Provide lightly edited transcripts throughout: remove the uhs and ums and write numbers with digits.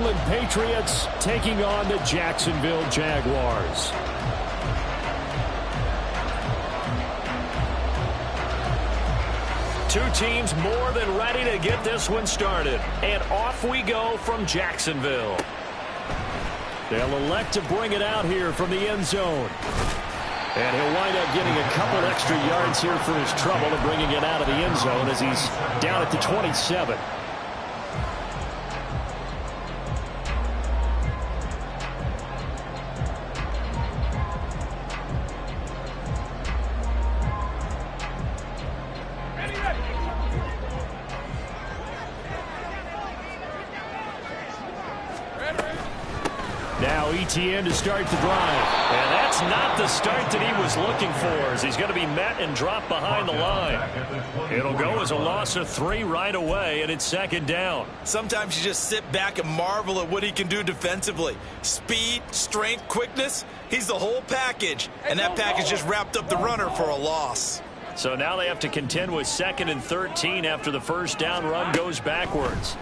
England Patriots taking on the Jacksonville Jaguars. Two teams more than ready to get this one started. And off we go from Jacksonville. They'll elect to bring it out here from the end zone. And he'll wind up getting a couple extra yards here for his trouble and bringing it out of the end zone as he's down at the 27. Now ETN to start the drive. And that's not the start that he was looking for, as he's going to be met and dropped behind the line. It'll go as a loss of 3 right away, and it's second down. Sometimes you just sit back and marvel at what he can do defensively. Speed, strength, quickness, he's the whole package. And that package just wrapped up the runner for a loss. So now they have to contend with 2nd and 13 after the first down run goes backwards.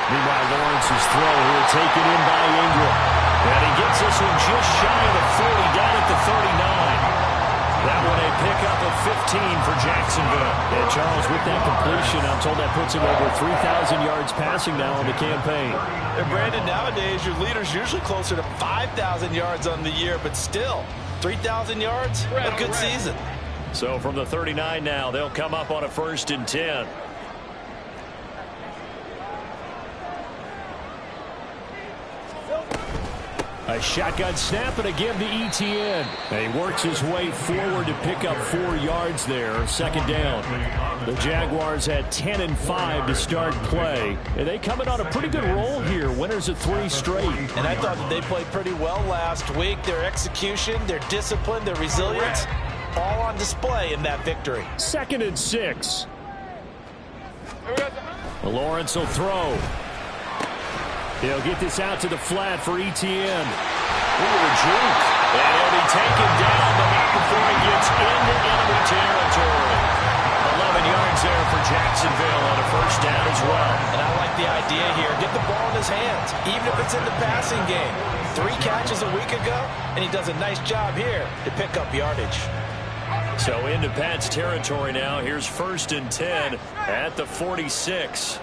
Meanwhile, Lawrence's throw here taken in by Ingram. And he gets this one just shy of the 40, down at the 39. That one a pickup of 15 for Jacksonville. And Charles, with that completion, I'm told that puts him over 3,000 yards passing now on the campaign. And Brandon, nowadays your leader's usually closer to 5,000 yards on the year, but still, 3,000 yards, a good season. So from the 39 now, they'll come up on a 1st and 10. A shotgun snap and again to ETN. And he works his way forward to pick up 4 yards there. 2nd down. The Jaguars had 10 and 5 to start play. And they come in on a pretty good roll here. Winners of 3 straight. And I thought that they played pretty well last week. Their execution, their discipline, their resilience, all on display in that victory. 2nd and 6. Lawrence will throw. He'll get this out to the flat for ETN. Ooh, a juke. And he'll be taken down, but not before he gets into enemy territory. 11 yards there for Jacksonville on a 1st down as well. And I like the idea here. Get the ball in his hands, even if it's in the passing game. 3 catches a week ago, and he does a nice job here to pick up yardage. So into Pat's territory now. Here's 1st and 10 at the 46.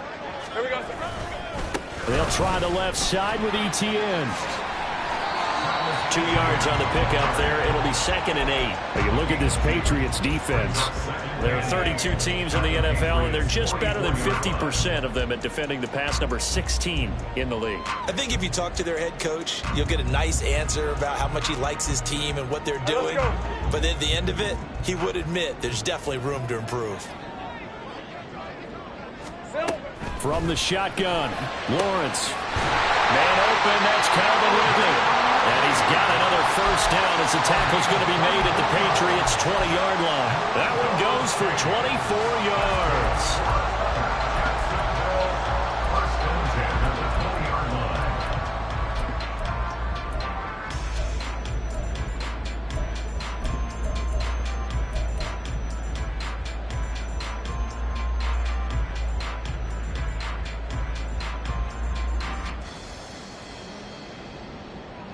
Here we go. They'll try the left side with ETN. 2 yards on the pickup there. It'll be 2nd and 8. Now you look at this Patriots defense. There are 32 teams in the NFL, and they're just better than 50% of them at defending the pass, number 16 in the league. I think if you talk to their head coach, you'll get a nice answer about how much he likes his team and what they're doing. But at the end of it, he would admit there's definitely room to improve. From the shotgun, Lawrence. Man open, that's Calvin Ridley. And he's got another 1st down as the tackle's going to be made at the Patriots' 20-yard line. That one goes for 24 yards.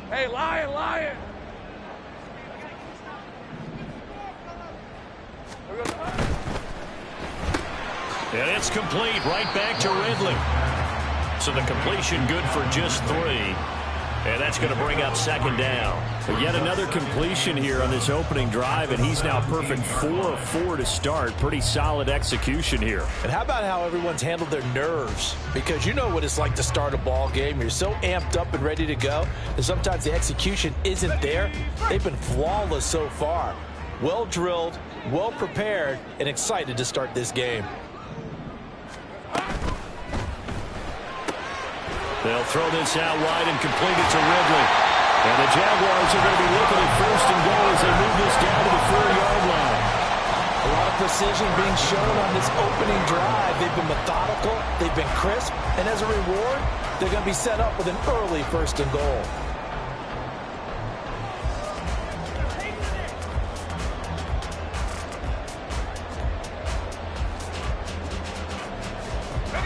Hey, Lion! And it's complete right back to Ridley. So the completion good for just 3. And that's going to bring up 2nd down. But yet another completion here on this opening drive, and he's now perfect 4 of 4 to start. Pretty solid execution here. And how about how everyone's handled their nerves? Because you know what it's like to start a ball game. You're so amped up and ready to go, and sometimes the execution isn't there. They've been flawless so far. Well drilled, well prepared, and excited to start this game. They'll throw this out wide and complete it to Ridley. And the Jaguars are going to be looking at 1st and goal as they move this down to the 4-yard line. A lot of precision being shown on this opening drive. They've been methodical, they've been crisp, and as a reward, they're going to be set up with an early 1st and goal.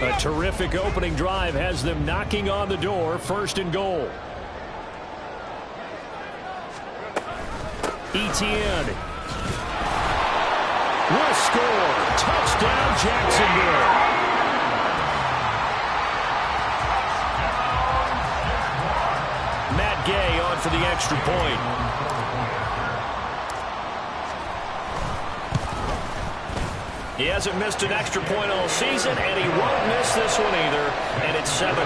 A terrific opening drive has them knocking on the door. 1st and goal. Etienne will score. Touchdown, Jacksonville. Matt Gay on for the extra point. He hasn't missed an extra point all season, and he won't miss this one either, and it's 7-0.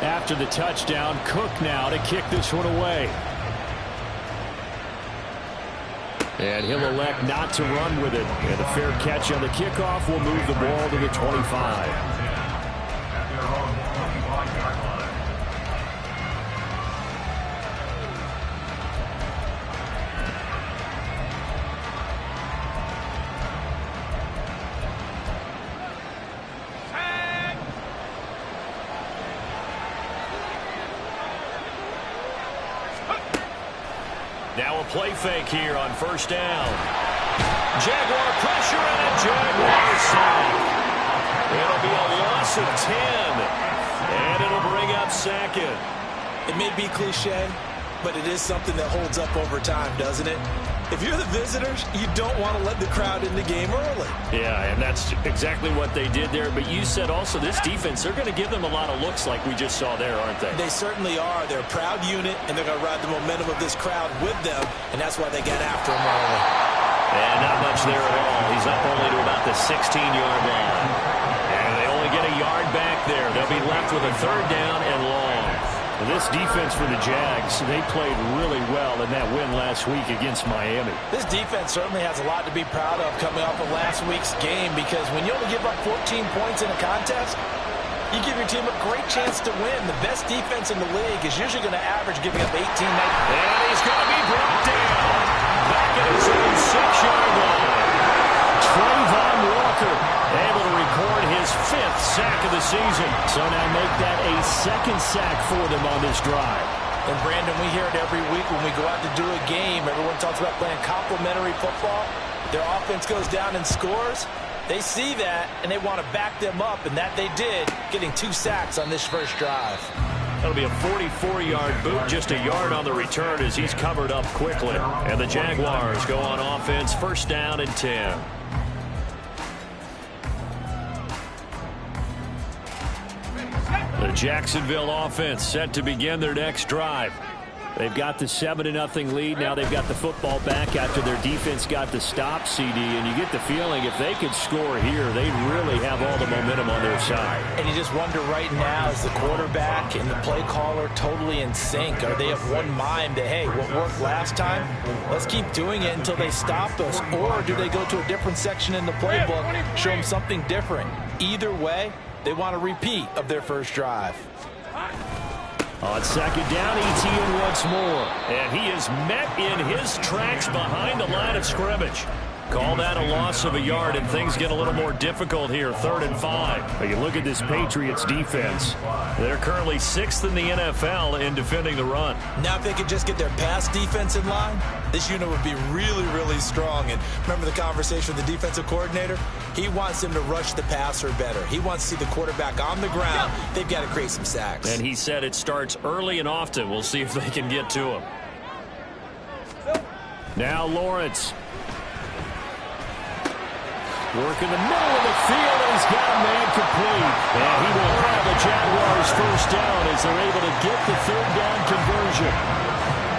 After the touchdown, Cook now to kick this one away. And he'll elect not to run with it. And a fair catch on the kickoff will move the ball to the 25. Now a play fake here on 1st down. Jaguar pressure and a Jaguar sack. It'll be a loss of 10. And it'll bring up 2nd. It may be cliche, but it is something that holds up over time, doesn't it? If you're the visitors, you don't want to let the crowd in the game early. Yeah, and that's exactly what they did there. But you said also this defense, they're going to give them a lot of looks like we just saw there, aren't they? They certainly are. They're a proud unit, and they're going to ride the momentum of this crowd with them, and that's why they get after him early. And not much there at all. He's up only to about the 16-yard line. And they only get a yard back there. They'll be left with a 3rd down and long. This defense for the Jags, they played really well in that win last week against Miami. This defense certainly has a lot to be proud of coming off of last week's game, because when you only give up 14 points in a contest, you give your team a great chance to win. The best defense in the league is usually going to average giving up 18. And he's going to be brought down back at his own 6-yard line. Trayvon Walker able to record his 5th sack of the season. So now make that a 2nd sack for them on this drive. And Brandon, we hear it every week when we go out to do a game. Everyone talks about playing complementary football. Their offense goes down and scores. They see that, and they want to back them up, and that they did, getting 2 sacks on this first drive. That'll be a 44-yard boot, just a yard on the return as he's covered up quickly. And the Jaguars go on offense, 1st down and 10. The Jacksonville offense set to begin their next drive. They've got the 7-0 lead. Now they've got the football back after their defense got the stop, CD. And you get the feeling if they could score here, they'd really have all the momentum on their side. And you just wonder right now, is the quarterback and the play caller totally in sync? Are they of one mind that, hey, what worked last time, let's keep doing it until they stop us? Or do they go to a different section in the playbook, show them something different? Either way, they want a repeat of their first drive. On 2nd down, Etienne once more. And he is met in his tracks behind the line of scrimmage. Call that a loss of a yard, and things get a little more difficult here, 3rd and 5. But you look at this Patriots defense. They're currently 6th in the NFL in defending the run. Now if they could just get their pass defense in line, this unit would be really, really strong. And remember the conversation with the defensive coordinator? He wants them to rush the passer better. He wants to see the quarterback on the ground. They've got to create some sacks. And he said it starts early and often. We'll see if they can get to him. Now Lawrence. Working the middle of the field, and he's got a man complete. And he will have the Jaguars 1st down as they're able to get the 3rd down conversion.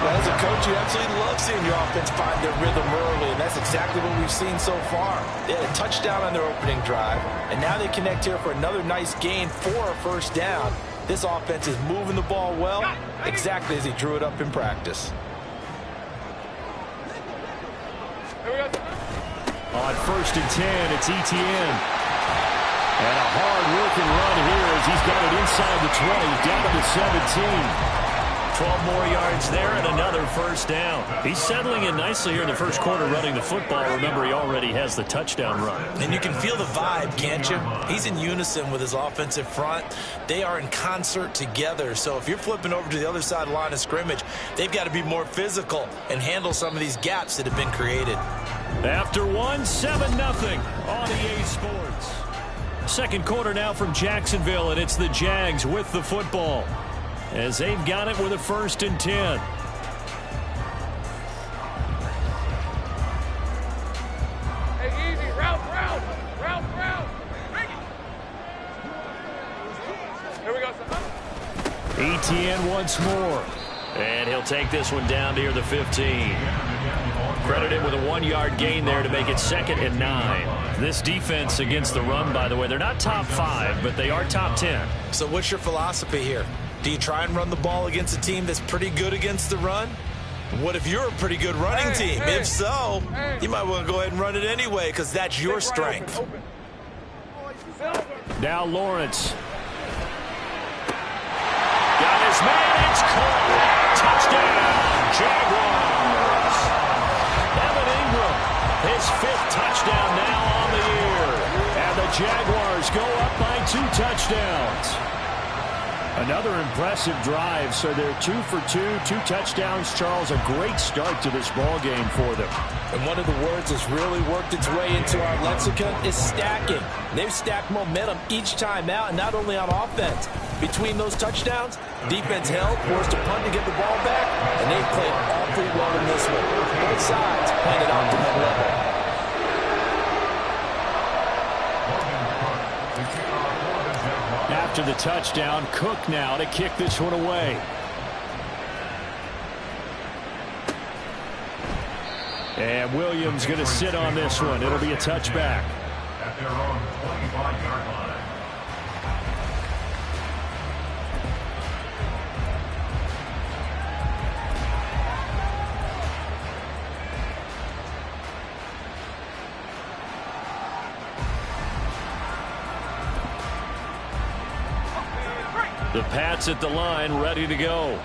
Well, as a coach, you absolutely love seeing your offense find their rhythm early, and that's exactly what we've seen so far. They had a touchdown on their opening drive, and now they connect here for another nice gain for a 1st down. This offense is moving the ball well, exactly as he drew it up in practice. On 1st and 10, it's Etienne. And a hard-working run here as he's got it inside the 20, down to the 17. 12 more yards there and another 1st down. He's settling in nicely here in the first quarter running the football. Remember, he already has the touchdown run. And you can feel the vibe, can't you? He's in unison with his offensive front. They are in concert together. So if you're flipping over to the other side of the line of scrimmage, they've got to be more physical and handle some of these gaps that have been created. After one, 7-0 on EA Sports. Second quarter now from Jacksonville, and it's the Jags with the football as they've got it with a 1st and 10. Hey, easy. Route. Here we go, son. Etienne once more. And he'll take this one down near the 15. Credited with a 1-yard gain there to make it 2nd and 9. This defense against the run, by the way, they're not top 5, but they are top 10. So what's your philosophy here? Do you try and run the ball against a team that's pretty good against the run? What if you're a pretty good running team? If so, you might want to go ahead and run it anyway because that's your strength. Now Lawrence. Got his man. It's caught. Touchdown, Jaguars. Evan Ingram, his 5th touchdown now on the year. And the Jaguars go up by 2 touchdowns. Another impressive drive, so they're 2 for 2, 2 touchdowns. Charles, a great start to this ball game for them. And one of the words that's really worked its way into our lexicon is stacking. They've stacked momentum each time out, and not only on offense. Between those touchdowns, defense held, forced a punt to get the ball back, and they played awfully well in this one. Both sides playing at optimum level. After the touchdown, Cook now to kick this one away. And Williams going to sit on this one. It'll be a touchback. At their own 25-yard line. The Pats at the line, ready to go.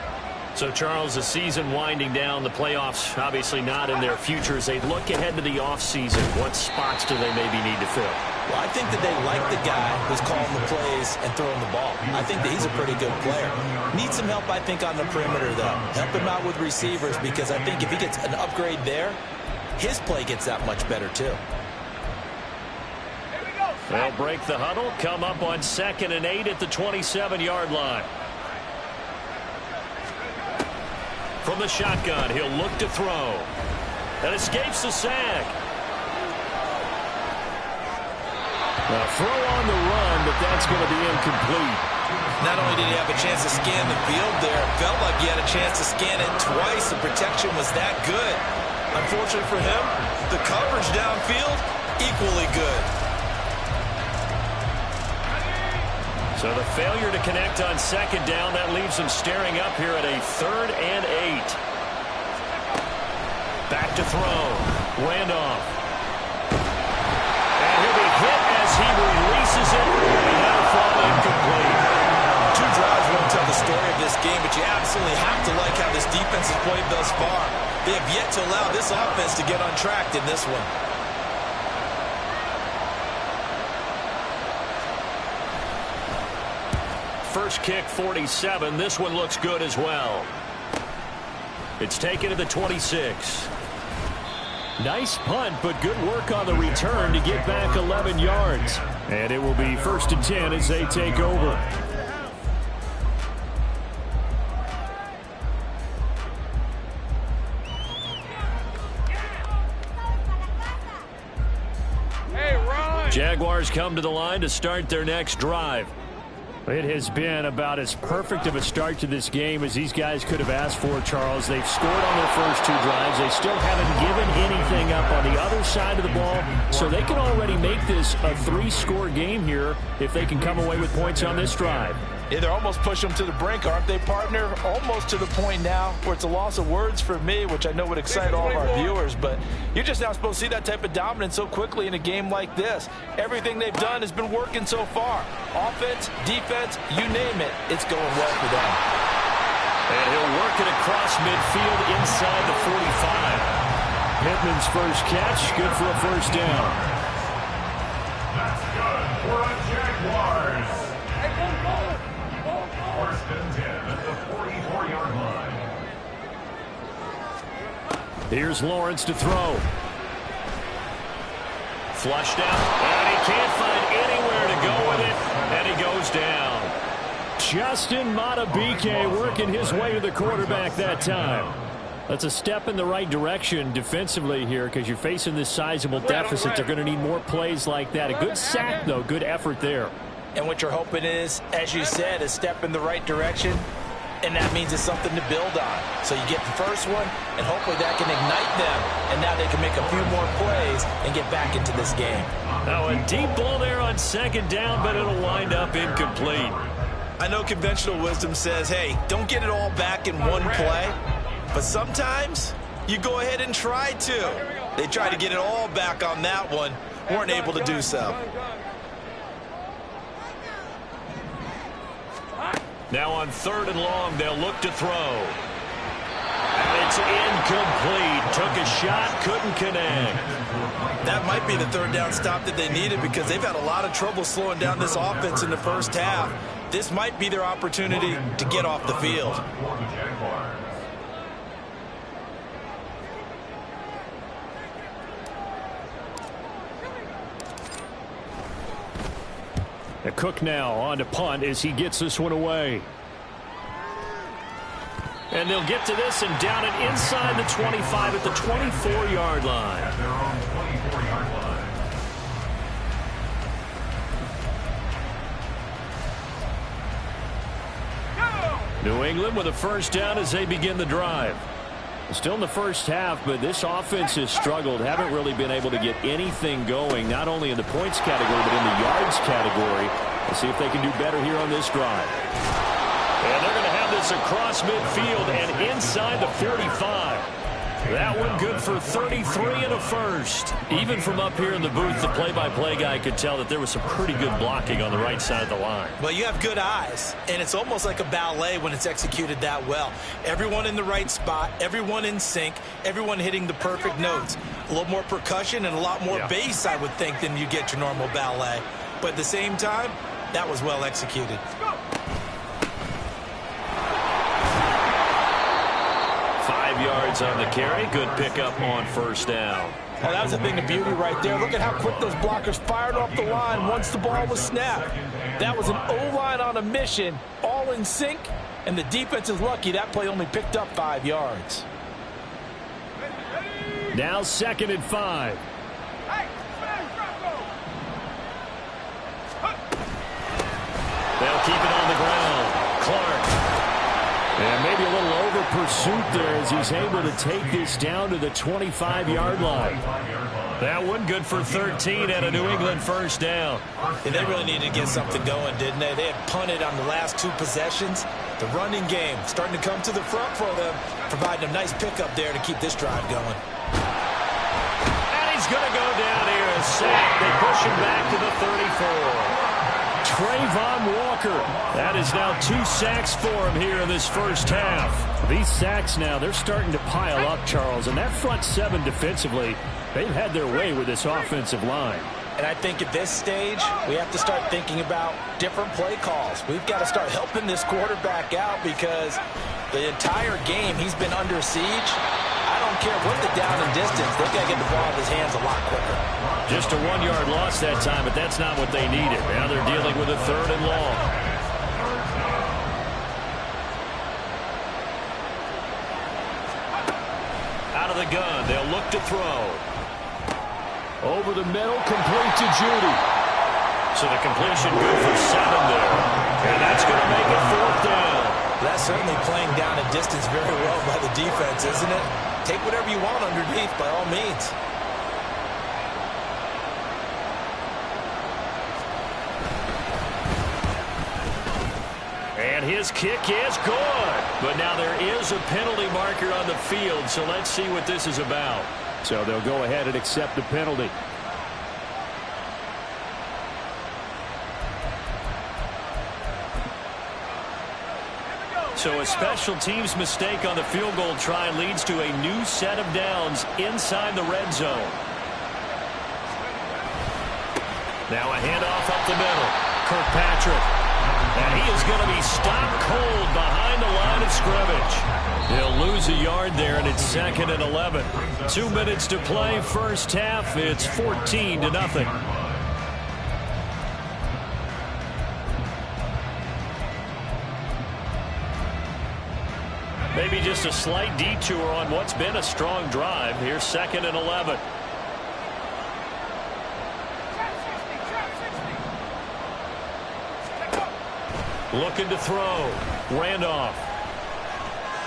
So, Charles, the season winding down, the playoffs obviously not in their future. As they look ahead to the offseason, what spots do they maybe need to fill? Well, I think that they like the guy who's calling the plays and throwing the ball. I think that he's a pretty good player. Needs some help, I think, on the perimeter, though. Help him out with receivers, because I think if he gets an upgrade there, his play gets that much better, too. They'll break the huddle, come up on 2nd and 8 at the 27-yard line. From the shotgun, he'll look to throw. And escapes the sack. A throw on the run, but that's going to be incomplete. Not only did he have a chance to scan the field there, it felt like he had a chance to scan it twice. The protection was that good. Unfortunately for him, the coverage downfield, equally good. So the failure to connect on 2nd down, that leaves them staring up here at a 3rd and 8. Back to throw. Randolph. And he'll be hit as he releases it. And that'll fall incomplete. 2 drives won't tell the story of this game, but you absolutely have to like how this defense has played thus far. They have yet to allow this offense to get untracked in this one. First kick, 47. This one looks good as well. It's taken to the 26. Nice punt, but good work on the return to get back 11 yards. And it will be 1st and 10 as they take over. Hey, run! Jaguars come to the line to start their next drive. It has been about as perfect of a start to this game as these guys could have asked for, Charles. They've scored on their first 2 drives. They still haven't given anything up on the other side of the ball, so they can already make this a 3-score game here if they can come away with points on this drive. Yeah, they're almost pushing them to the brink, aren't they, partner? Almost to the point now where it's a loss of words for me, which I know would excite all of our viewers, but you're just not supposed to see that type of dominance so quickly in a game like this. Everything they've done has been working so far. Offense, defense, you name it, it's going well for them. And he'll work it across midfield inside the 45. Pittman's first catch, good for a 1st down. That's good for the Jaguars. 1st and 10 at the 44-yard line. Here's Lawrence to throw. flushed out, and he can't find anywhere to go with it, and he goes down. Justin Madubuike working his way to the quarterback that time. That's a step in the right direction defensively here because you're facing this sizable deficit. They're going to need more plays like that. A good sack, though. Good effort there. And what you're hoping is, as you said, a step in the right direction, and that means it's something to build on. So you get the first one, and hopefully that can ignite them, and now they can make a few more plays and get back into this game. Now a deep ball there on second down, but it'll wind up incomplete. I know conventional wisdom says, hey, don't get it all back in one play, but sometimes you go ahead and try to. They tried to get it all back on that one, weren't able to do so. Now on 3rd and long, they'll look to throw. And it's incomplete. Took a shot, couldn't connect. That might be the 3rd down stop that they needed because they've had a lot of trouble slowing down this offense in the first half. This might be their opportunity to get off the field. The Cook now on to punt as he gets this one away. And they'll get to this and down it inside the 25 at the 24-yard line. At their own 24-yard line. New England with a first down as they begin the drive. Still in the first half, but this offense has struggled. Haven't really been able to get anything going, not only in the points category, but in the yards category. Let's see if they can do better here on this drive. And they're going to have this across midfield and inside the 45. That one good for 33 and a first. Even from up here in the booth, the play-by-play guy could tell that there was some pretty good blocking on the right side of the line. Well, you have good eyes, and it's almost like a ballet when it's executed that well. Everyone in the right spot, everyone in sync, everyone hitting the perfect notes. A little more percussion and a lot more bass, I would think, than you get your normal ballet. But at the same time, that was well executed. 5 yards on the carry. Good pickup on first down. Oh, that was a thing of beauty right there. Look at how quick those blockers fired off the line once the ball was snapped. That was an O-line on a mission, all in sync, and the defense is lucky that play only picked up 5 yards. Now 2nd and 5. They'll keep it on the ground. Clark. And maybe a little over pursuit there as he's able to take this down to the 25-yard line. That one good for 13 and a New England first down. Yeah, they really needed to get something going, didn't they? They had punted on the last 2 possessions. The running game starting to come to the front for them, providing a nice pickup there to keep this drive going. And he's going to go down here and sack. They push him back to the 34. Trayvon Walker. That is now 2 sacks for him here in this first half. These sacks now, they're starting to pile up, Charles. And that front 7 defensively, they've had their way with this offensive line. And I think at this stage, we have to start thinking about different play calls. We've got to start helping this quarterback out because the entire game he's been under siege. I don't care what the down and distance. They've got to get the ball in his hands a lot quicker. Just a 1-yard loss that time, but that's not what they needed. Now they're dealing with a 3rd and long. Out of the gun, they'll look to throw. Over the middle, complete to Judy. So the completion good for 7 there. And that's going to make it 4th down. That's certainly playing down a distance very well by the defense, isn't it? Take whatever you want underneath by all means. And his kick is good. But now there is a penalty marker on the field, so let's see what this is about. So they'll go ahead and accept the penalty. So a special teams mistake on the field goal try leads to a new set of downs inside the red zone. Now a handoff up the middle. Kirkpatrick And he is going to be stopped cold behind the line of scrimmage. He'll lose a yard there, and it's 2nd and 11. 2 minutes to play, first half. It's 14-0. Maybe just a slight detour on what's been a strong drive. Here's 2nd and 11. Looking to throw. Randolph.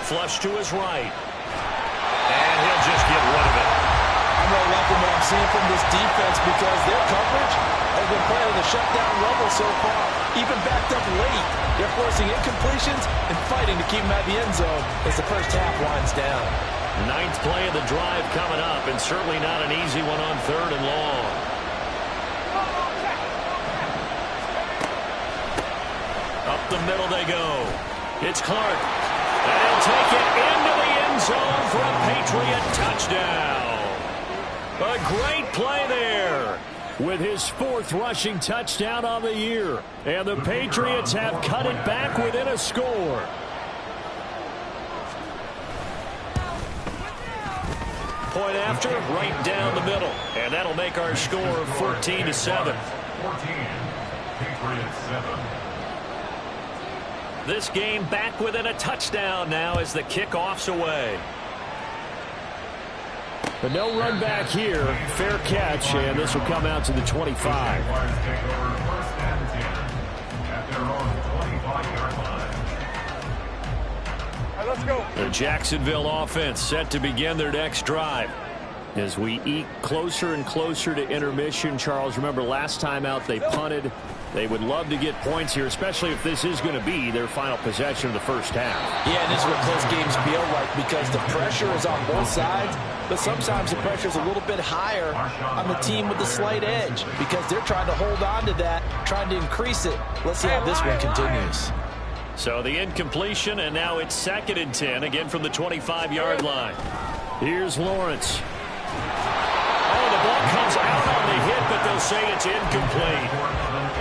Flush to his right. And he'll just get rid of it. I'm really liking what I'm seeing from this defense because their coverage has been playing at a shutdown level so far. Even backed up late. They're forcing incompletions and fighting to keep them at the end zone as the first half winds down. 9th play of the drive coming up, and certainly not an easy one on 3rd and long. Up the middle they go. It's Clark. And he'll take it into the end zone for a Patriot touchdown. A great play there with his 4th rushing touchdown on the year. And the Patriots have cut it back within a score. Point after, right down the middle. And that'll make our score 14-7. 14. Patriots 7. This game back within a touchdown now as the kickoff's away. But no run back here. Fair catch, and this will come out to the 25. Jaguars take over 1st and 10 at their own 25-yard line. All right, let's go. The Jacksonville offense set to begin their next drive. As we eke closer and closer to intermission, Charles, remember last time out they punted. They would love to get points here, especially if this is going to be their final possession of the first half. Yeah, and this is what close games feel like because the pressure is on both sides, but sometimes the pressure is a little bit higher on the team with the slight edge because they're trying to hold on to that, trying to increase it. Let's see how this one continues. So the incompletion, and now it's 2nd and 10, again from the 25-yard line. Here's Lawrence. Oh, the ball comes out on the hit, but they'll say it's incomplete.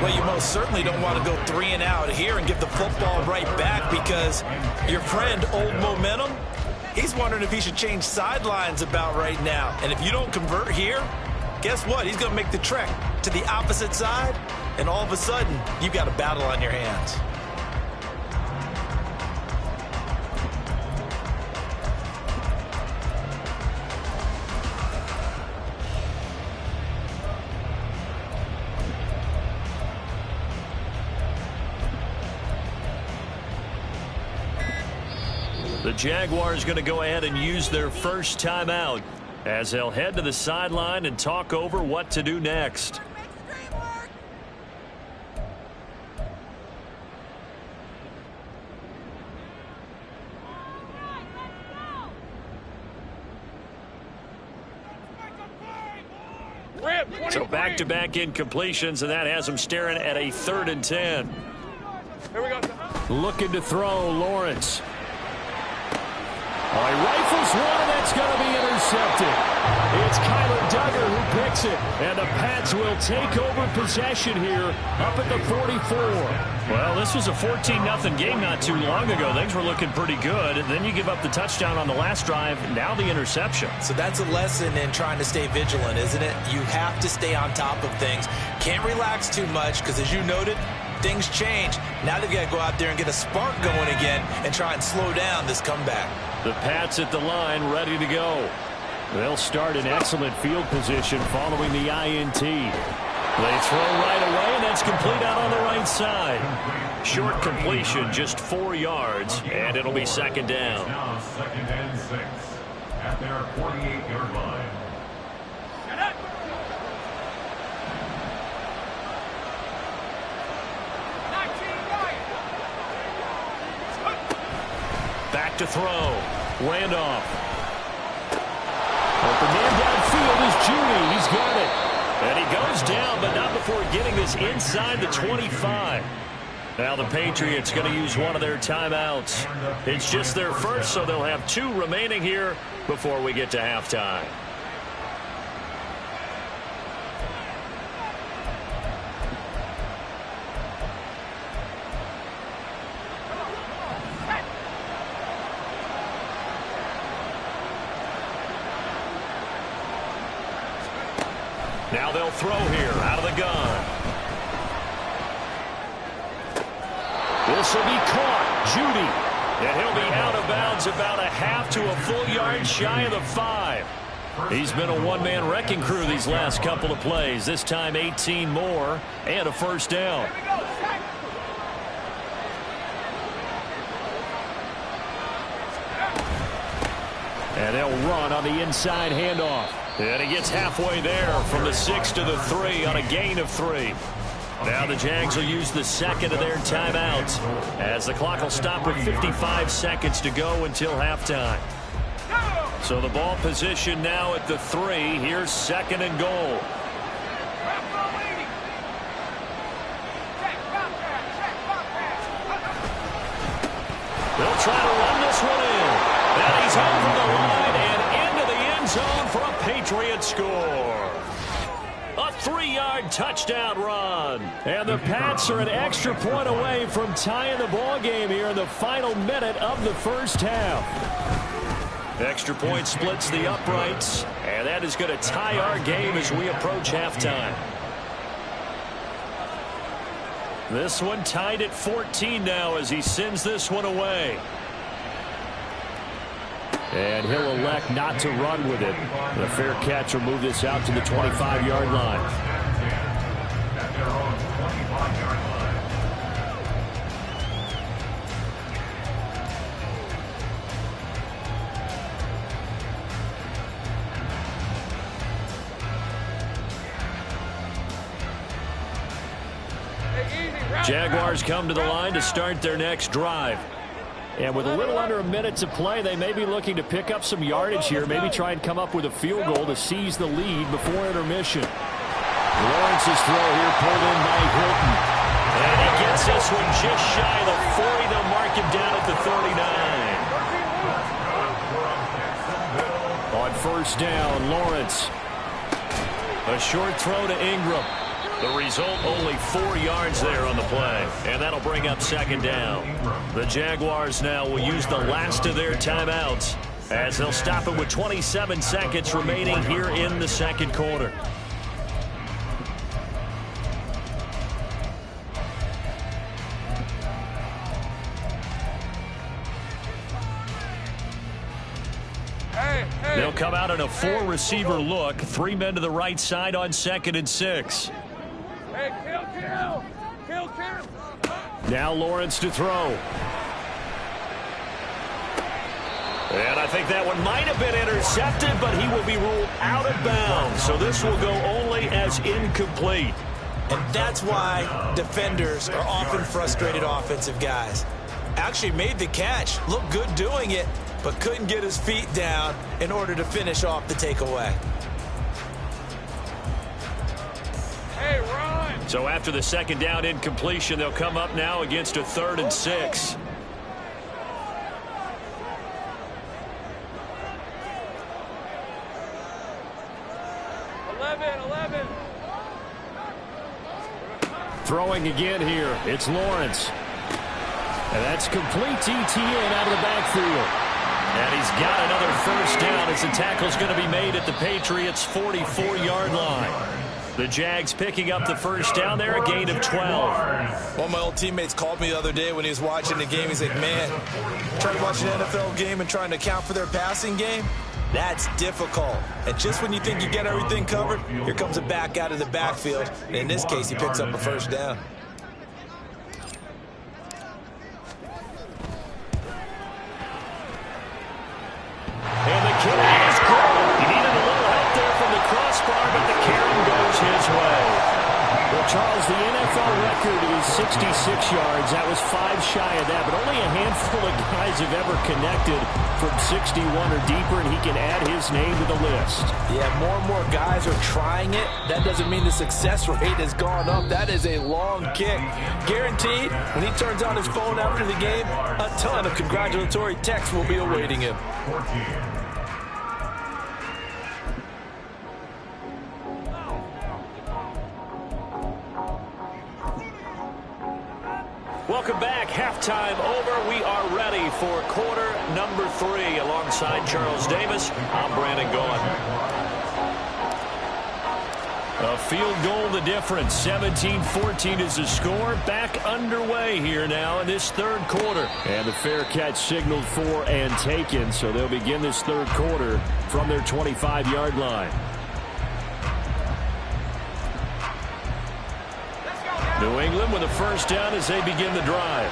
Well, you most certainly don't want to go 3 and out here and give the football right back because your friend, Old Momentum, he's wondering if he should change sidelines about right now. And if you don't convert here, guess what? He's going to make the trek to the opposite side, and all of a sudden, you've got a battle on your hands. The Jaguars going to go ahead and use their first timeout as they'll head to the sideline and talk over what to do next. So back-to-back incompletions, and that has them staring at a 3rd and 10. Here we go. Looking to throw, Lawrence. He rifles one, and that's going to be intercepted. It's Kyler Duggar who picks it, and the Pats will take over possession here up at the 44. Well, this was a 14-0 game not too long ago. Things were looking pretty good, and then you give up the touchdown on the last drive, now the interception. So that's a lesson in trying to stay vigilant, isn't it? You have to stay on top of things. Can't relax too much because, as you noted, things change. Now they've got to go out there and get a spark going again and try and slow down this comeback. The Pats at the line, ready to go. They'll start in excellent field position following the INT. They throw right away, and that's complete out on the right side. Short completion, just 4 yards, and it'll be 2nd down. Now 2nd and 6 at their 48-yard line. Back to throw. Randolph. Open man downfield is Judy. He's got it. And he goes down, but not before getting this inside the 25. Now the Patriots going to use one of their timeouts. It's just their first, so they'll have 2 remaining here before we get to halftime. Now they'll throw here out of the gun. This will be caught. Judy. And he'll be out of bounds about a half to a full yard shy of the 5. He's been a one-man wrecking crew these last couple of plays. This time 18 more and a first down. And they'll run on the inside handoff. And he gets halfway there from the 6 to the 3 on a gain of 3. Now the Jags will use the second of their timeouts as the clock will stop with 55 seconds to go until halftime. So the ball position now at the 3. Here's second and goal. They'll try to run this one in. And he's home from the line and into the end zone for a Patriot score. A 3-yard touchdown run. And the Pats are an extra point away from tying the ball game here in the final minute of the first half. Extra point splits the uprights, and that is going to tie our game as we approach halftime. This one tied at 14 now as he sends this one away. And he'll elect not to run with it. The fair catch will move this out to the 25-yard line. At their own 25-yard line. Jaguars come to the line to start their next drive. And with a little under a minute to play, they may be looking to pick up some yardage here, maybe try and come up with a field goal to seize the lead before intermission. Lawrence's throw here pulled in by Hilton. And he gets this one just shy of the 40. They'll mark him down at the 39. On first down, Lawrence. A short throw to Ingram. The result, only 4 yards there on the play. And that'll bring up second down. The Jaguars now will use the last of their timeouts as they'll stop it with 27 seconds remaining here in the second quarter. They'll come out in a 4-receiver look. 3 men to the right side on 2nd and 6. Hey, kill. Now Lawrence to throw. And I think that one might have been intercepted, but he will be ruled out of bounds. So this will go only as incomplete. And that's why defenders are often frustrated offensive guys. Actually made the catch, looked good doing it, but couldn't get his feet down in order to finish off the takeaway. Hey, run! So after the second down incompletion, they'll come up now against a 3rd and 6. Throwing again here, it's Lawrence. And that's complete ETN out of the backfield. And he's got another first down as the tackle's going to be made at the Patriots' 44-yard line. The Jags picking up the first down there, a gain of 12. One of my old teammates called me the other day when he was watching the game. He's like, man, trying to watch an NFL game and trying to account for their passing game, that's difficult. And just when you think you get everything covered, here comes a back out of the backfield. And in this case, he picks up a first down. And the carry is good. He needed a little help there from the crossbar, but the carry goes his way. Well, Charles, the NFL record is 66 yards. That was 5 shy of that, but only a handful of guys have ever connected from 61 or deeper, and he can add his name to the list. Yeah, more and more guys are trying it. That doesn't mean the success rate has gone up. That is a long kick. Guaranteed, when he turns on his phone after the game, a ton of congratulatory texts will be awaiting him. 14. Welcome back. Halftime over. We are ready for quarter number 3. Alongside Charles Davis, I'm Brandon Gaughan. A field goal the difference. 17-14 is the score. Back underway here now in this third quarter. And the fair catch signaled for and taken, so they'll begin this third quarter from their 25-yard line. New England with a first down as they begin the drive.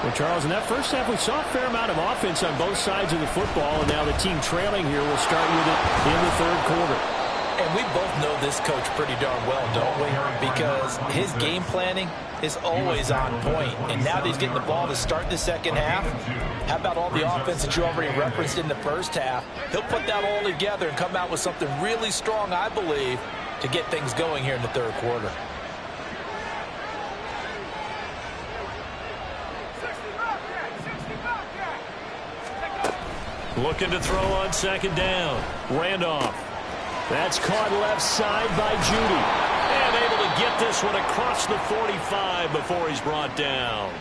Well, Charles, in that first half, we saw a fair amount of offense on both sides of the football, and now the team trailing here will start with it in the third quarter. And we both know this coach pretty darn well, don't we? Because his game planning is always on point. And now that he's getting the ball to start the second half, how about all the offense that you already referenced in the first half? He'll put that all together and come out with something really strong, I believe, to get things going here in the third quarter. Looking to throw on second down. Randolph. That's caught left side by Judy. And able to get this one across the 45 before he's brought down.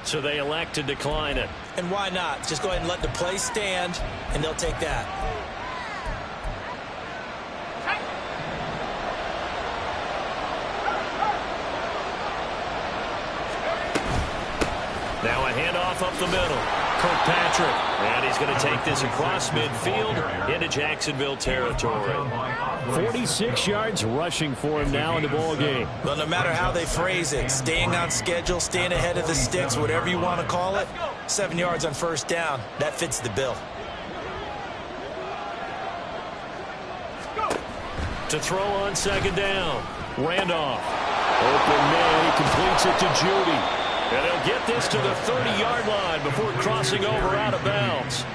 So they elect to decline it. And why not? Just go ahead and let the play stand, and they'll take that. Now a handoff up the middle. Kirkpatrick. And he's going to take this across midfield into Jacksonville territory. 46 yards rushing for him now in the ball game. Well, no matter how they phrase it, staying on schedule, staying ahead of the sticks, whatever you want to call it, 7 yards on first down, that fits the bill. To throw on second down. Randolph. Open man. He completes it to Judy. And he'll get this to the 30-yard line before crossing over out of bounds.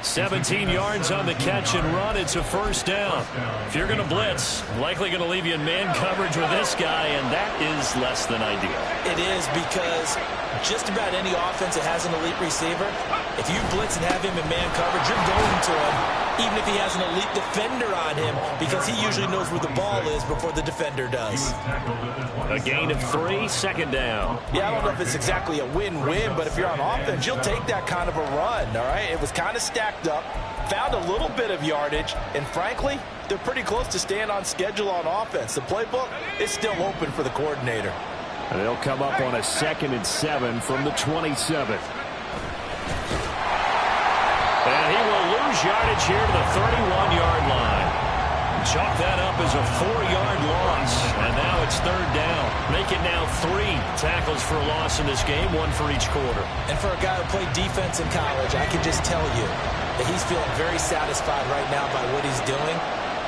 17 yards on the catch and run. It's a first down. If you're going to blitz, likely going to leave you in man coverage with this guy, and that is less than ideal. It is, because just about any offense that has an elite receiver, if you blitz and have him in man coverage, you're going to him, even if he has an elite defender on him, because he usually knows where the ball is before the defender does. A gain of 3, second down. Yeah, I don't know if it's exactly a win-win, but if you're on offense, you'll take that kind of a run, all right? It was kind of stacked up, found a little bit of yardage, and frankly, they're pretty close to staying on schedule on offense. The playbook is still open for the coordinator. And they'll come up on a 2nd and 7 from the 27. And he will lose yardage here to the 31-yard line. Chalk that up as a 4-yard loss. And now it's third down. Make it now 3 tackles for a loss in this game, 1 for each quarter. And for a guy who played defense in college, I can just tell you that he's feeling very satisfied right now by what he's doing.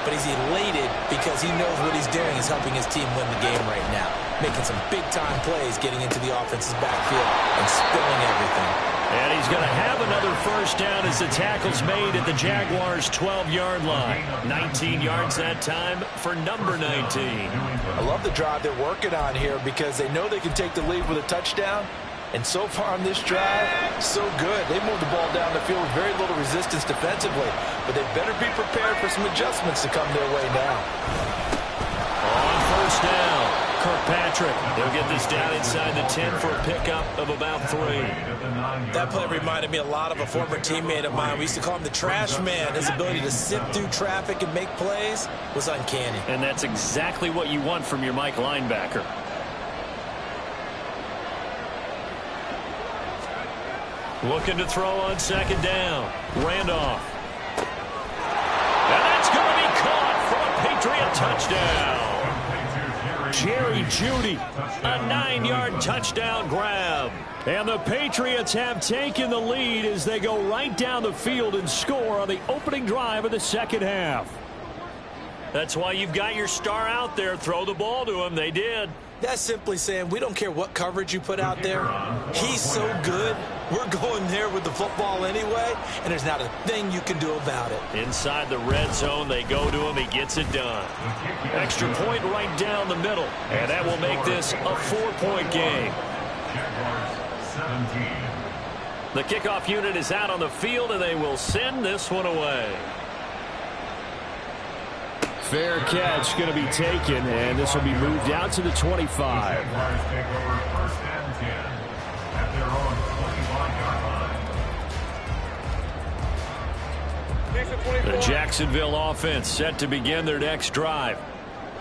But he's elated because he knows what he's doing is helping his team win the game right now. Making some big-time plays, getting into the offense's backfield and spilling everything. And he's going to have another first down as the tackle's made at the Jaguars' 12-yard line. 19 yards that time for number 19. I love the drive they're working on here because they know they can take the lead with a touchdown. And so far on this drive, so good. They moved the ball down the field with very little resistance defensively. But they better be prepared for some adjustments to come their way now. On first down, Kirkpatrick. They'll get this down inside the 10 for a pickup of about 3. That play reminded me a lot of a former teammate of mine. We used to call him the trash man. His ability to sift through traffic and make plays was uncanny. And that's exactly what you want from your Mike linebacker. Looking to throw on second down. Randolph. And that's going to be caught for a Patriot touchdown. Jerry Jeudy, a 9-yard touchdown grab. And the Patriots have taken the lead as they go right down the field and score on the opening drive of the second half. That's why you've got your star out there. Throw the ball to him. They did. That's simply saying we don't care what coverage you put out there. He's so good. We're going there with the football anyway, and there's not a thing you can do about it. Inside the red zone, they go to him. He gets it done. Extra point right down the middle, and that will make this a 4-point game. The kickoff unit is out on the field, and they will send this one away. Fair catch going to be taken, and this will be moved out to the 25. The Jacksonville offense set to begin their next drive.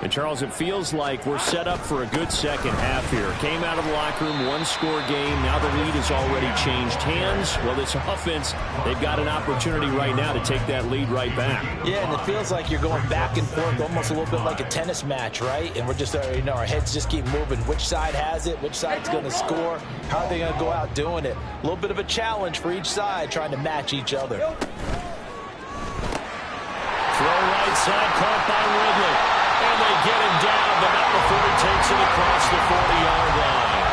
And, Charles, it feels like we're set up for a good second half here. Came out of the locker room, one-score game. Now the lead has already changed hands. Well, this offense, they've got an opportunity right now to take that lead right back. Yeah, and it feels like you're going back and forth, almost a little bit like a tennis match, right? And we're just, our heads just keep moving. Which side has it? Which side's going to score? How are they going to go out doing it? A little bit of a challenge for each side, trying to match each other. Throw right side, caught by Ridley. And they get him down, but not before he takes it across the 40-yard line.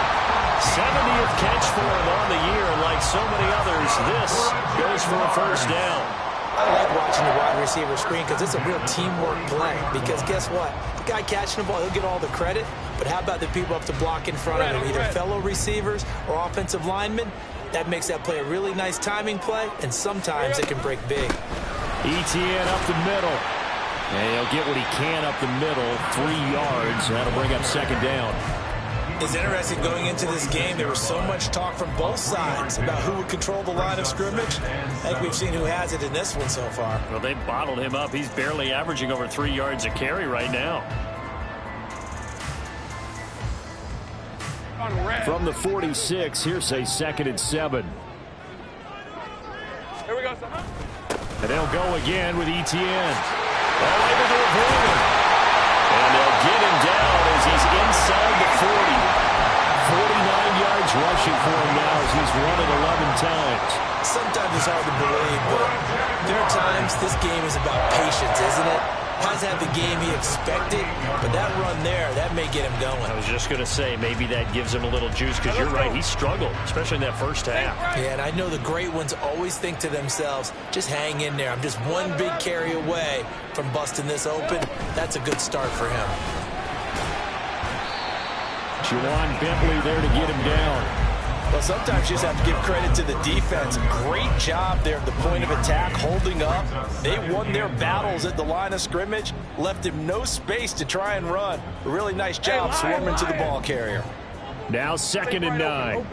70th catch for him on the year. Like so many others, this goes for a first down. I like watching the wide receiver screen because it's a real teamwork play. Because guess what? The guy catching the ball, he'll get all the credit. But how about the people up to block in front of him, either fellow receivers or offensive linemen? That makes that play a really nice timing play, and sometimes it can break big. ETN up the middle. And he'll get what he can up the middle, 3 yards. That'll bring up second down. It's interesting going into this game. There was so much talk from both sides about who would control the line of scrimmage. I think we've seen who has it in this one so far. Well, they bottled him up. He's barely averaging over 3 yards a carry right now. From the 46, here's a 2nd and 7. Here we go, son. And they'll go again with ETN. All able to avoid him. And they'll get him down as he's inside the 40. 49 yards rushing for him now as he's run it 11 times. Sometimes it's hard to believe, but there are times this game is about patience, isn't it? Hasn't had the game he expected, but that run there, that may get him going. I was just going to say, maybe that gives him a little juice, because you're right, he struggled, especially in that first half. Yeah, and I know the great ones always think to themselves, just hang in there. I'm just one big carry away from busting this open. That's a good start for him. Juwan Bentley there to get him down. Well, sometimes you just have to give credit to the defense. Great job there at the point of attack, holding up. They won their battles at the line of scrimmage, left him no space to try and run. A really nice job swarming to the ball carrier. Now 2nd and 9.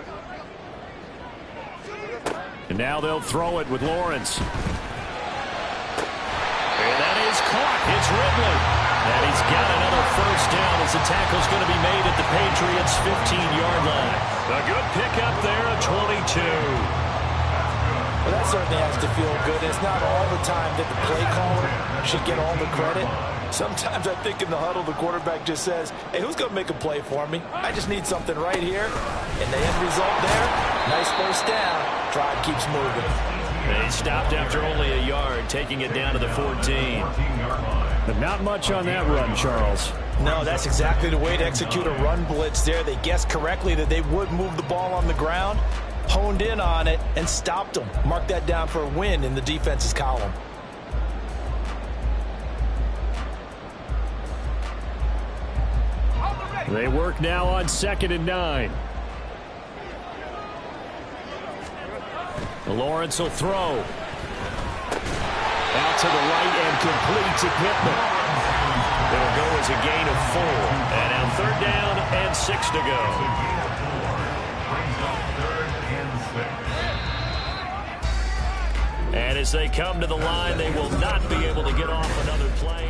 And now they'll throw it with Lawrence. And that is caught. It's Ridley. And he's got another first down as the tackle's going to be made at the Patriots' 15-yard line. A good pickup there at 22. Well, that certainly has to feel good. It's not all the time that the play caller should get all the credit. Sometimes I think in the huddle, the quarterback just says, hey, who's going to make a play for me? I just need something right here. And the end result there, nice first down. Drive keeps moving. They stopped after only a yard, taking it down to the 14. But not much on that run, Charles. No, that's exactly the way to execute a run blitz there. They guessed correctly that they would move the ball on the ground, honed in on it, and stopped them. Mark that down for a win in the defense's column. They work now on 2nd and 9. Lawrence will throw. Out to the right and complete to Pittman. It'll go as a gain of 4. And now 3rd down and 6 to go. And as they come to the line, they will not be able to get off another play.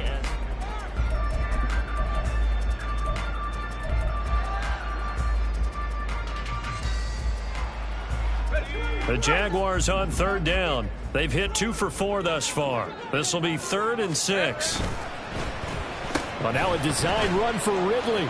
The Jaguars on 3rd down. They've hit 2 for 4 thus far. This will be 3rd and 6. Well, now a design run for Ridley.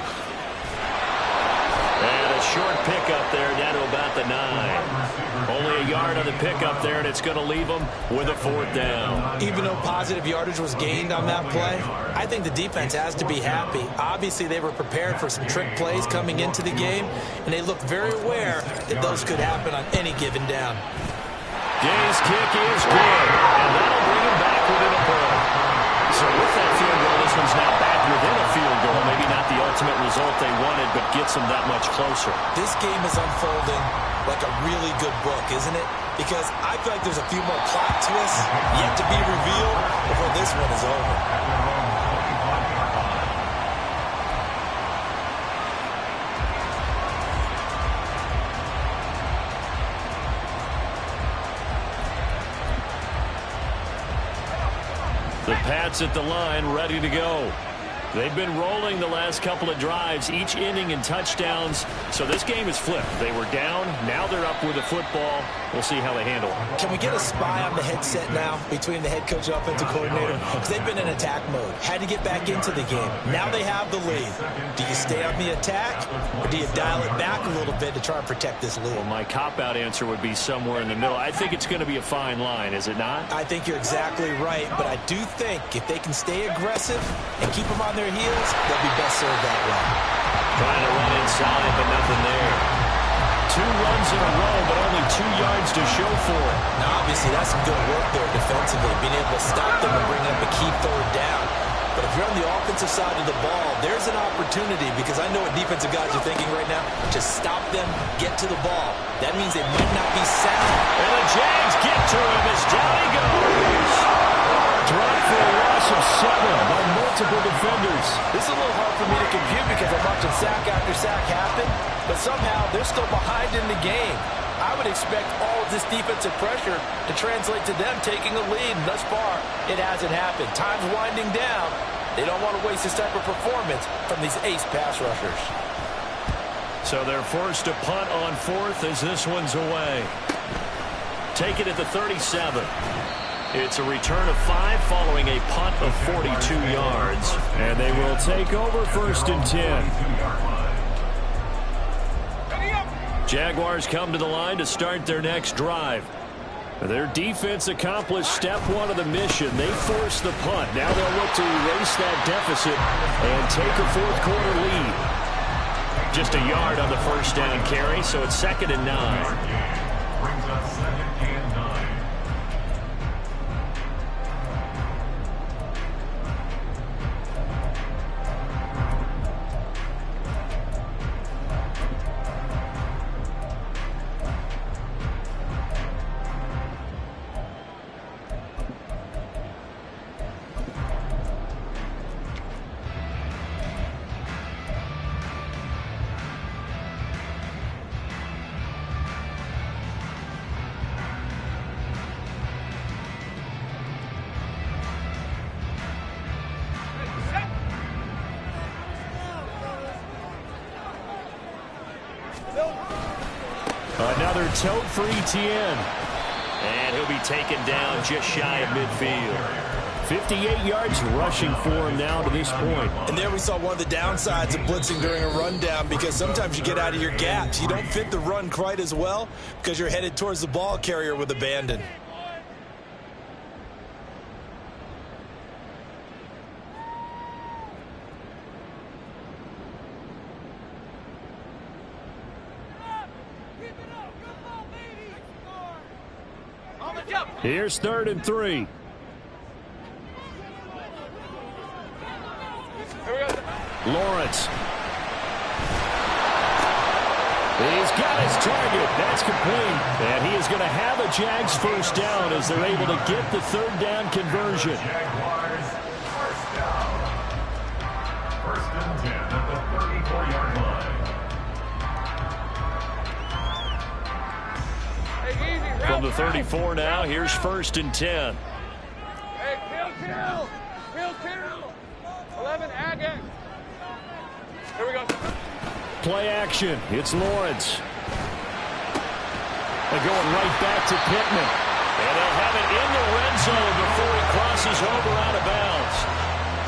And a short pickup there down to about the 9. Only a yard on the pickup there, and it's going to leave them with a 4th down. Even though positive yardage was gained on that play, I think the defense has to be happy. Obviously, they were prepared for some trick plays coming into the game, and they looked very aware that those could happen on any given down. Gay's kick is good, and that'll bring him back within a point. So with that field goal, this one's now back within a field goal. Maybe not the ultimate result they wanted, but gets them that much closer. This game is unfolding like a really good book, isn't it? Because I feel like there's a few more plot twists yet to be revealed before this one is over. The Pats at the line, ready to go. They've been rolling the last couple of drives, each inning in touchdowns. So this game is flipped. They were down. Now they're up with the football. We'll see how they handle it. Can we get a spy on the headset now between the head coach and offensive coordinator? Because they've been in attack mode. Had to get back into the game. Now they have the lead. Do you stay on the attack, or do you dial it back a little bit to try and protect this lead? Well, my cop-out answer would be somewhere in the middle. I think it's going to be a fine line, is it not? I think you're exactly right, but I do think if they can stay aggressive and keep them on their heels, they'll be best served that way. Trying to run inside, but nothing there. 2 runs in a row, but only 2 yards to show for it. Now, obviously, that's some good work there defensively, being able to stop them and bring up a key 3rd down. But if you're on the offensive side of the ball, there's an opportunity, because I know what defensive guys are thinking right now, to stop them, get to the ball. That means they might not be sacked. And the Jags get to him as down he goes. Dropped for a loss of 7 by multiple defenders. This is a little hard for me to compute because I'm watching sack after sack happen, but somehow they're still behind in the game. I would expect all of this defensive pressure to translate to them taking a lead, and thus far, it hasn't happened. Time's winding down. They don't want to waste this type of performance from these ace pass rushers. So they're forced to punt on 4th as this one's away. Take it at the 37. It's a return of 5 following a punt of 42 yards. And they will take over 1st and 10. Jaguars come to the line to start their next drive. Their defense accomplished step 1 of the mission. They forced the punt. Now they'll look to erase that deficit and take a 4th quarter lead. Just a yard on the 1st down carry, so it's 2nd and 9. Brings us 2nd and 9. Another tote for Etienne. And he'll be taken down just shy of midfield. 58 yards rushing for him now to this point. And there we saw one of the downsides of blitzing during a rundown, because sometimes you get out of your gaps. You don't fit the run quite as well because you're headed towards the ball carrier with abandon. Here's 3rd and 3. Lawrence. He's got his target. That's complete. And he is going to have a Jags 1st down as they're able to get the 3rd down conversion. Jaguars, 1st down. 1st and 10 at the 34-yard line. From the 34 now, here's 1st and 10. Hey, kill. 11, Agate. Here we go. Play action. It's Lawrence. They're going right back to Pittman. And they'll have it in the red zone before he crosses over out of bounds.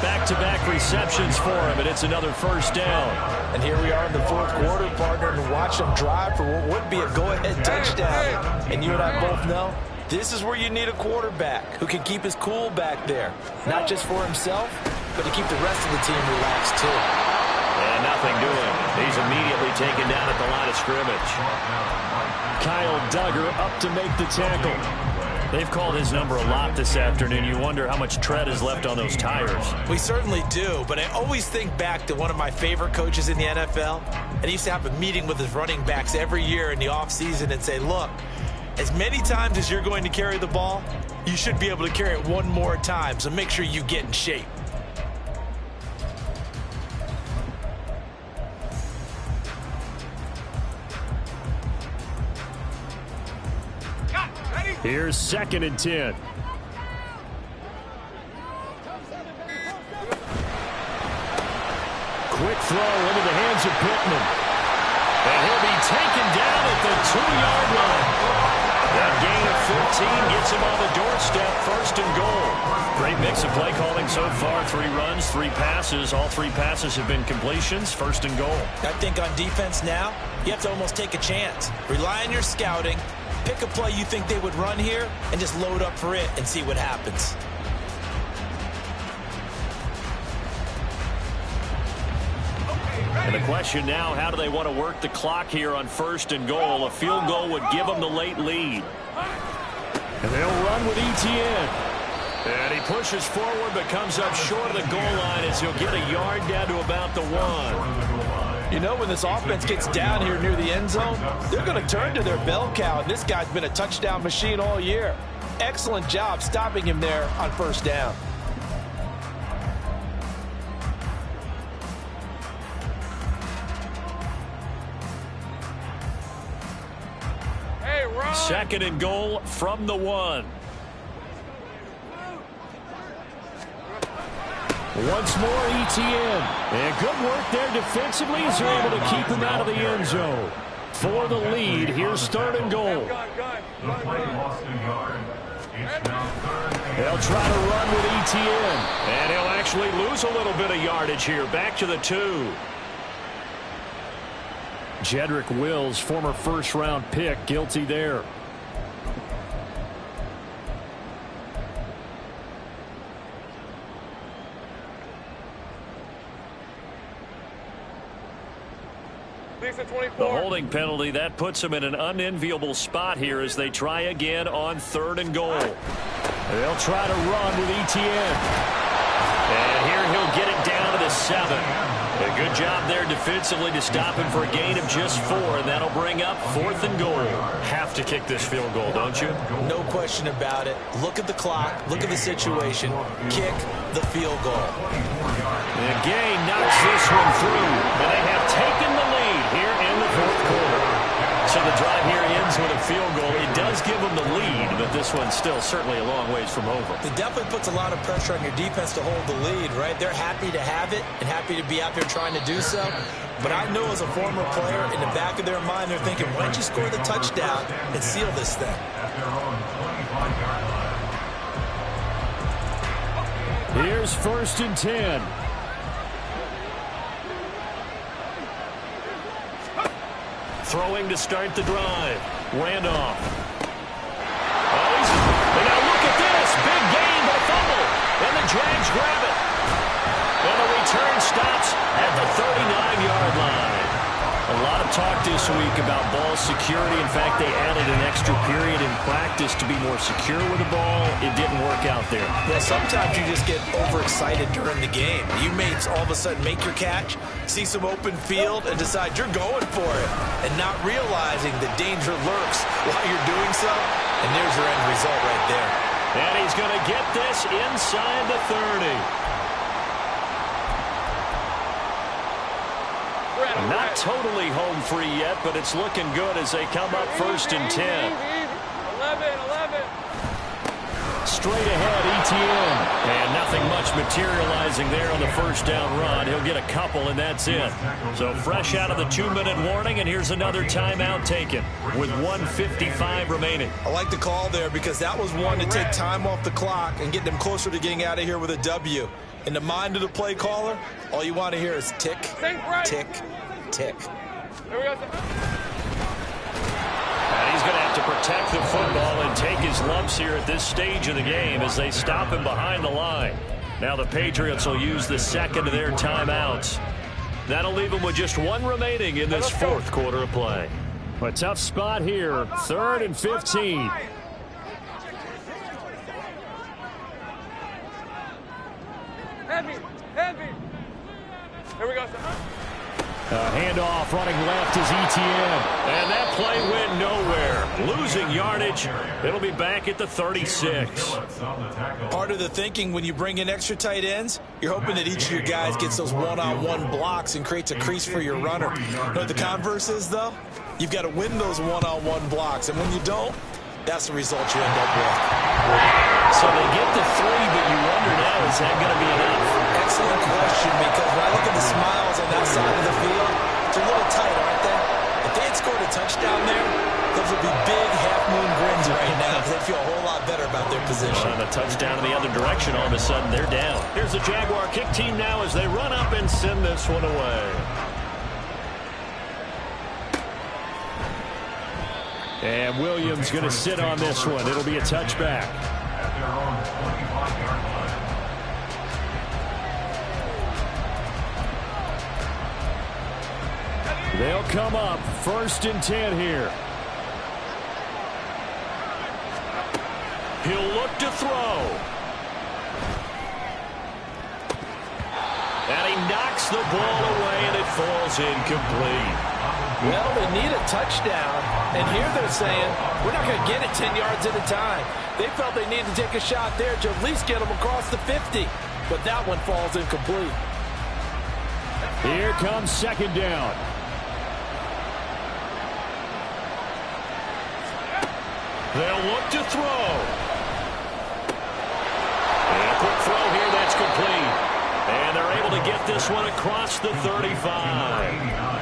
Back-to-back receptions for him, and it's another 1st down. And here we are in the 4th quarter, partner, and watch them drive for what would be a go-ahead touchdown. And you and I both know this is where you need a quarterback who can keep his cool back there, not just for himself, but to keep the rest of the team relaxed too. And nothing doing. He's immediately taken down at the line of scrimmage. Kyle Duggar up to make the tackle. They've called his number a lot this afternoon. You wonder how much tread is left on those tires. We certainly do, but I always think back to one of my favorite coaches in the NFL. And he used to have a meeting with his running backs every year in the offseason and say, look, as many times as you're going to carry the ball, you should be able to carry it one more time, so make sure you get in shape. Here's 2nd and 10. Quick throw into the hands of Pittman. And he'll be taken down at the 2-yard line. That gain of 15 gets him on the doorstep, 1st and goal. Great mix of play calling so far. 3 runs, 3 passes. All 3 passes have been completions, 1st and goal. I think on defense now, you have to almost take a chance. Rely on your scouting. Pick a play you think they would run here and just load up for it and see what happens. And the question now, how do they want to work the clock here on 1st and goal? A field goal would give them the late lead. And they'll run with Etienne. And he pushes forward but comes up short of the goal line as he'll get a yard down to about the 1. You know, when this offense gets down here near the end zone, they're going to turn to their bell cow. And this guy's been a touchdown machine all year. Excellent job stopping him there on 1st down. Hey, run. 2nd and goal from the 1. Once more, Etienne. And good work there defensively as they're able to keep him out of the end zone. For the lead, here's 3rd and goal. The play lost a yard. It's now 3rd. They'll try to run with Etienne. And he'll actually lose a little bit of yardage here. Back to the 2. Jedrick Wills, former 1st-round pick, guilty there. The holding penalty, that puts him in an unenviable spot here as they try again on 3rd and goal. They'll try to run with Etienne. And here he'll get it down to the 7. A good job there defensively to stop him for a gain of just 4, and that'll bring up 4th and goal. Have to kick this field goal, don't you? No question about it. Look at the clock. Look at the situation. Kick the field goal. And Gay knocks this one through. And they have taken the lead here in the 4th quarter. So the drive here ends with a field goal. It does give them the lead, but this one's still certainly a long ways from over. It definitely puts a lot of pressure on your defense to hold the lead, right? They're happy to have it and happy to be out there trying to do so. But I know as a former player, in the back of their mind, they're thinking, why don't you score the touchdown and seal this thing? At their own 25-yard line. Here's 1st and 10. Throwing to start the drive. Randolph. And now look at this. Big gain, but a fumble. And the Jags grab it. And the return stops at the 39-yard line. A lot of talk this week about ball security. In fact, they added an extra period in practice to be more secure with the ball. It didn't work out there. Well, sometimes you just get overexcited during the game. You may all of a sudden make your catch, see some open field, and decide you're going for it, and not realizing the danger lurks while you're doing so. And there's your end result right there. And he's going to get this inside the 30. Not totally home free yet, but it's looking good as they come up 1st and 10. 11. Straight ahead, Etienne. And nothing much materializing there on the 1st down run. He'll get a couple, and that's it. So fresh out of the 2-minute warning, and here's another timeout taken with 1:55 remaining. I like the call there because that was one to take time off the clock and get them closer to getting out of here with a W. In the mind of the play caller, all you want to hear is tick, tick, tick. Here we go. And he's going to have to protect the football and take his lumps here at this stage of the game as they stop him behind the line. Now the Patriots will use the 2nd of their timeouts. That'll leave them with just 1 remaining in this 4th quarter of play. A tough spot here, 3rd and 15. Heavy. Here we go. Handoff running left is Etienne. And that play went nowhere. Losing yardage. It'll be back at the 36. Part of the thinking when you bring in extra tight ends, you're hoping that each of your guys gets those one-on-one blocks and creates a crease for your runner. You know what the converse is, though? You've got to win those one-on-one blocks. And when you don't, that's the result you end up with. So they get the 3, but you wonder now, is that going to be enough? Excellent question, because when I look at the smiles on a touchdown in the other direction, all of a sudden they're down. Here's the Jaguar kick team now as they run up and send this one away. And Williams going to sit on this one. It'll be a touchback. At their own 25-yard line. They'll come up 1st and 10 here. He'll look to throw. And he knocks the ball away, and it falls incomplete. Well, they need a touchdown, and here they're saying, we're not going to get it 10 yards at a time. They felt they needed to take a shot there to at least get them across the 50, but that one falls incomplete. Here comes 2nd down. They'll look to throw. And a quick throw here, that's complete. And they're able to get this one across the 35.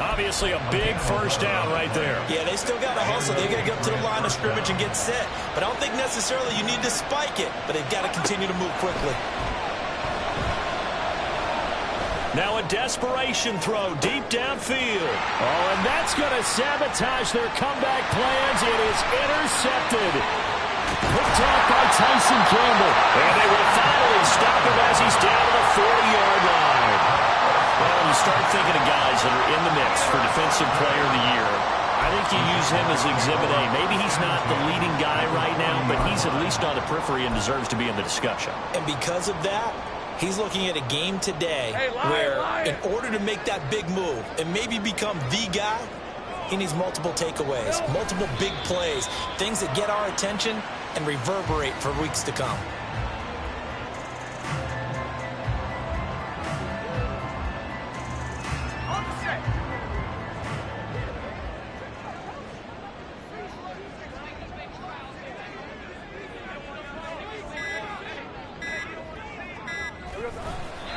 Obviously a big 1st down right there. Yeah, they still got to hustle. They got to get up to the line of scrimmage and get set. But I don't think necessarily you need to spike it, but they've got to continue to move quickly. Now a desperation throw deep downfield. Oh, and that's going to sabotage their comeback plans. It is intercepted. Picked off by Tyson Campbell. And they will finally stop him as he's down to the 40-yard line. Well, you start thinking of guys that are in the mix for Defensive Player of the Year. I think you use him as Exhibit A. Maybe he's not the leading guy right now, but he's at least on the periphery and deserves to be in the discussion. And because of that, he's looking at a game today where in order to make that big move and maybe become the guy, he needs multiple takeaways, multiple big plays, things that get our attention and reverberate for weeks to come.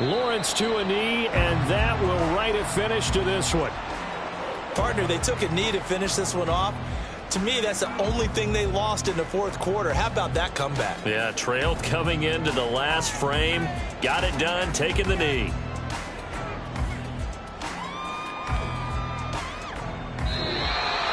Lawrence to a knee, and that will write a finish to this one. Partner, they took a knee to finish this one off. To me, that's the only thing they lost in the 4th quarter. How about that comeback? Yeah, trailed coming into the last frame. Got it done, taking the knee.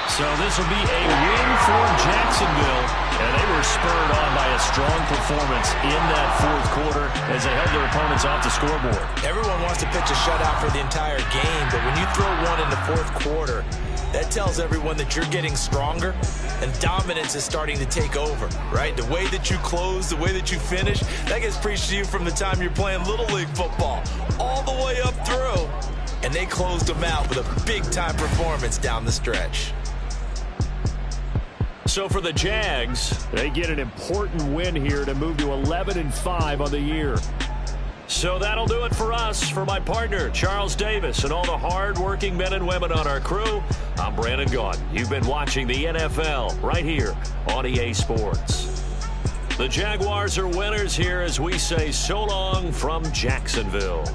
So this will be a win for Jacksonville. And they were spurred on by a strong performance in that 4th quarter as they held their opponents off the scoreboard. Everyone wants to pitch a shutout for the entire game, but when you throw one in the 4th quarter, that tells everyone that you're getting stronger and dominance is starting to take over, right? The way that you close, the way that you finish, that gets preached to you from the time you're playing Little League football all the way up through. And they closed them out with a big-time performance down the stretch. So for the Jags, they get an important win here to move to 11-5 on the year. So that'll do it for us. For my partner, Charles Davis, and all the hard-working men and women on our crew, I'm Brandon Gaudin. You've been watching the NFL right here on EA Sports. The Jaguars are winners here as we say so long from Jacksonville.